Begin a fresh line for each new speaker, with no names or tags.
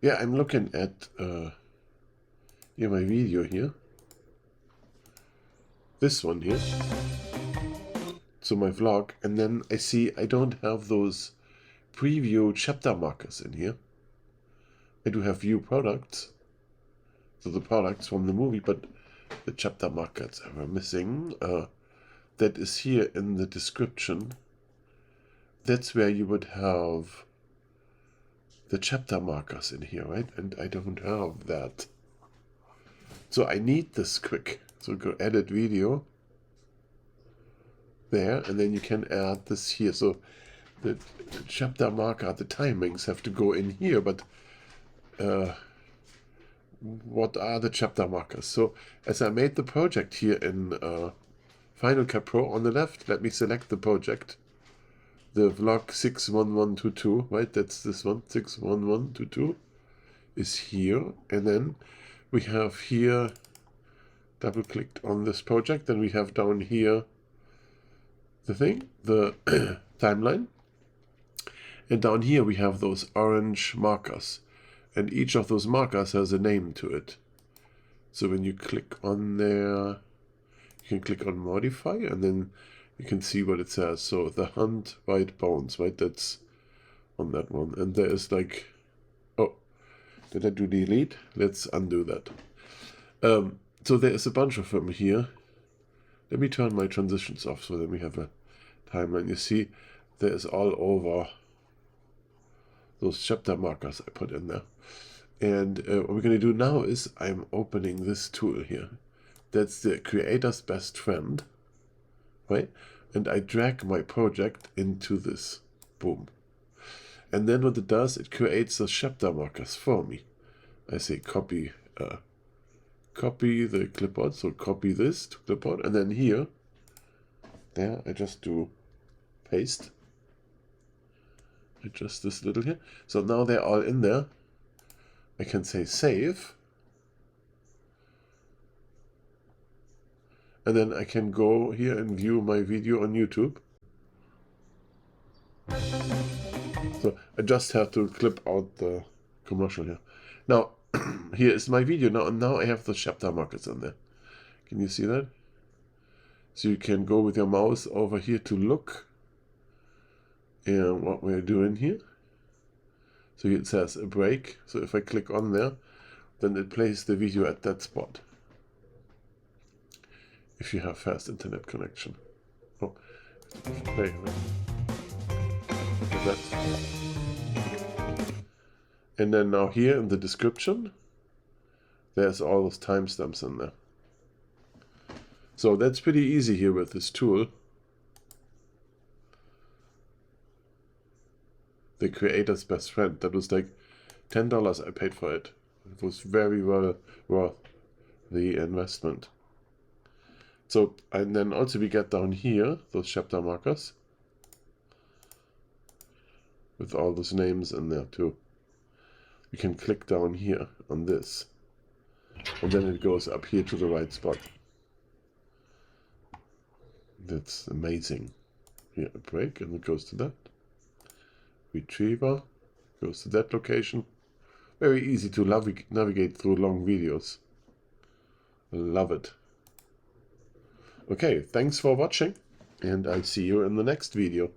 Yeah, I'm looking at here my video here. This one here. So my vlog, and then I see I don't have those preview chapter markers in here. I do have view products, so the products from the movie, but the chapter markers are missing. That is here in the description. That's where you would have the chapter markers in here, right? And I don't have that. So I need this quick. So go edit video there, and then you can add this here. So the chapter marker, the timings have to go in here, but what are the chapter markers? So as I made the project here in Final Cut Pro on the left, let me select the project. The vlog 61122, right? That's this one, 61122 is here. And then we have here, double clicked on this project, then we have down here the thing, the timeline. And down here we have those orange markers. And each of those markers has a name to it. So when you click on there, you can click on modify, and then you can see what it says. So the Hunt White Bones, right? That's on that one. And there is like, oh, did I do delete? Let's undo that. So there is a bunch of them here. Let me turn my transitions off so that we have a timeline. You see, there is all over those chapter markers I put in there. And what we're going to do now is I'm opening this tool here. That's the creator's best friend, right? And I drag my project into this. Boom. And then what it does, it creates the chapter markers for me. I say copy the clipboard, so copy this to clipboard, and then here, there, I just do paste. Adjust this little here. So now they're all in there. I can say save. And then I can go here and view my video on YouTube. So I just have to clip out the commercial here. Now, here is my video now, and now I have the chapter markers in there. Can you see that? So you can go with your mouse over here to look and what we're doing here. So here it says a break. So if I click on there, then it plays the video at that spot. If you have fast internet connection. Oh, play. Look at that. And then now here in the description, there's all those timestamps in there. So that's pretty easy here with this tool. The creator's best friend. That was like $10 I paid for it. It was very well worth the investment. So, and then also we get down here those chapter markers with all those names in there too. You can click down here on this, and then it goes up here to the right spot. That's amazing. Here, a break, and it goes to that. Retriever goes to that location. Very easy to navigate through long videos. Love it. Okay, thanks for watching, and I'll see you in the next video.